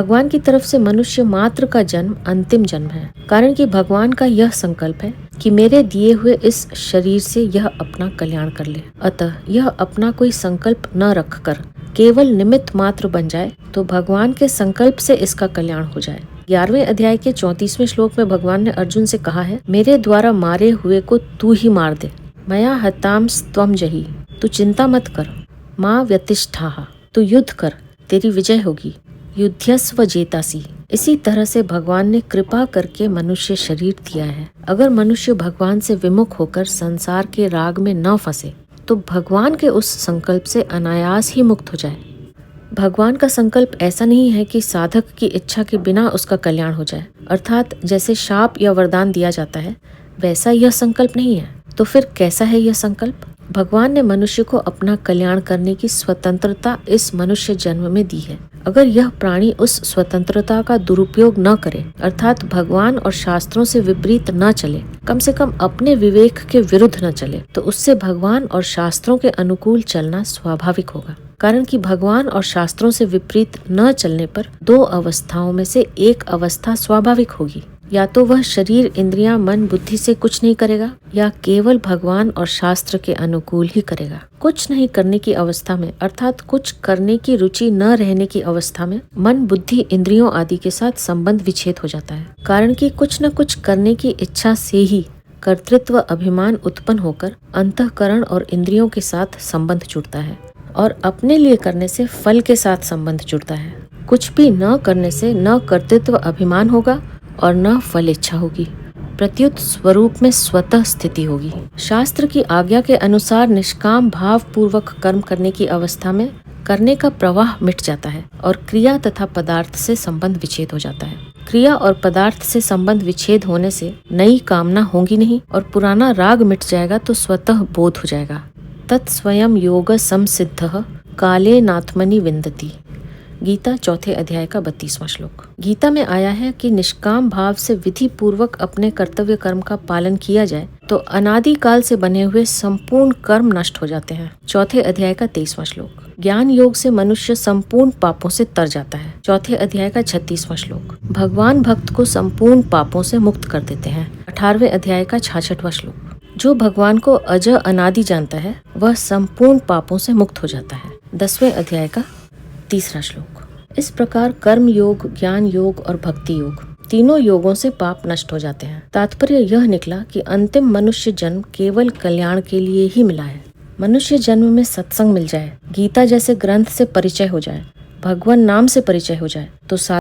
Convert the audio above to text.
भगवान की तरफ से मनुष्य मात्र का जन्म अंतिम जन्म है, कारण कि भगवान का यह संकल्प है कि मेरे दिए हुए इस शरीर से यह अपना कल्याण कर ले। अतः यह अपना कोई संकल्प न रखकर केवल निमित्त मात्र बन जाए तो भगवान के संकल्प से इसका कल्याण हो जाए। 11वें अध्याय के 34वें श्लोक में भगवान ने अर्जुन से कहा है, मेरे द्वारा मारे हुए को तू ही मार दे। मया हताम त्वं जहि, तू चिंता मत कर। माँ व्यतिष्ठाः, तू युद्ध कर, तेरी विजय होगी। युद्धस्व जेतासी। इसी तरह से भगवान ने कृपा करके मनुष्य शरीर दिया है। अगर मनुष्य भगवान से विमुख होकर संसार के राग में न फंसे तो भगवान के उस संकल्प से अनायास ही मुक्त हो जाए। भगवान का संकल्प ऐसा नहीं है कि साधक की इच्छा के बिना उसका कल्याण हो जाए, अर्थात जैसे शाप या वरदान दिया जाता है वैसा यह संकल्प नहीं है। तो फिर कैसा है यह संकल्प? भगवान ने मनुष्य को अपना कल्याण करने की स्वतंत्रता इस मनुष्य जन्म में दी है। अगर यह प्राणी उस स्वतंत्रता का दुरुपयोग न करे, अर्थात भगवान और शास्त्रों से विपरीत न चले, कम से कम अपने विवेक के विरुद्ध न चले, तो उससे भगवान और शास्त्रों के अनुकूल चलना स्वाभाविक होगा। कारण कि भगवान और शास्त्रों से विपरीत न चलने पर दो अवस्थाओं में से एक अवस्था स्वाभाविक होगी। या तो वह शरीर, इंद्रियां, मन, बुद्धि से कुछ नहीं करेगा या केवल भगवान और शास्त्र के अनुकूल ही करेगा। कुछ नहीं करने की अवस्था में, अर्थात कुछ करने की रुचि न रहने की अवस्था में मन, बुद्धि, इंद्रियों आदि के साथ संबंध विच्छेद हो जाता है। कारण कि कुछ न कुछ करने की इच्छा से ही कर्तृत्व अभिमान उत्पन्न होकर अंतःकरण और इंद्रियों के साथ संबंध जुड़ता है और अपने लिए करने से फल के साथ संबंध जुड़ता है। कुछ भी न करने से न कर्तृत्व अभिमान होगा और न फल इच्छा होगी, प्रत्युत स्वरूप में स्वतः स्थिति होगी। शास्त्र की आज्ञा के अनुसार निष्काम भाव पूर्वक कर्म करने की अवस्था में करने का प्रवाह मिट जाता है और क्रिया तथा पदार्थ से संबंध विच्छेद हो जाता है। क्रिया और पदार्थ से संबंध विच्छेद होने से नई कामना होगी नहीं और पुराना राग मिट जाएगा तो स्वतः बोध हो जाएगा। तत्स्वयं योग संसिद्धः काले नात्मनि विन्दति। गीता 4 अध्याय का 32वां श्लोक। गीता में आया है कि निष्काम भाव से विधि पूर्वक अपने कर्तव्य कर्म का पालन किया जाए तो अनादि काल से बने हुए संपूर्ण कर्म नष्ट हो जाते हैं। 4 अध्याय का 23वां श्लोक। ज्ञान योग से मनुष्य संपूर्ण पापों से तर जाता है। 4 अध्याय का 36वां श्लोक। भगवान भक्त को संपूर्ण पापों से मुक्त कर देते हैं। 18वें अध्याय का 66वां श्लोक। जो भगवान को अज अनादि जानता है वह संपूर्ण पापों से मुक्त हो जाता है। 10वें अध्याय का 3रा श्लोक। इस प्रकार कर्म योग, ज्ञान योग और भक्ति योग तीनों योगों से पाप नष्ट हो जाते हैं। तात्पर्य यह निकला कि अंतिम मनुष्य जन्म केवल कल्याण के लिए ही मिला है। मनुष्य जन्म में सत्संग मिल जाए, गीता जैसे ग्रंथ से परिचय हो जाए, भगवान नाम से परिचय हो जाए तो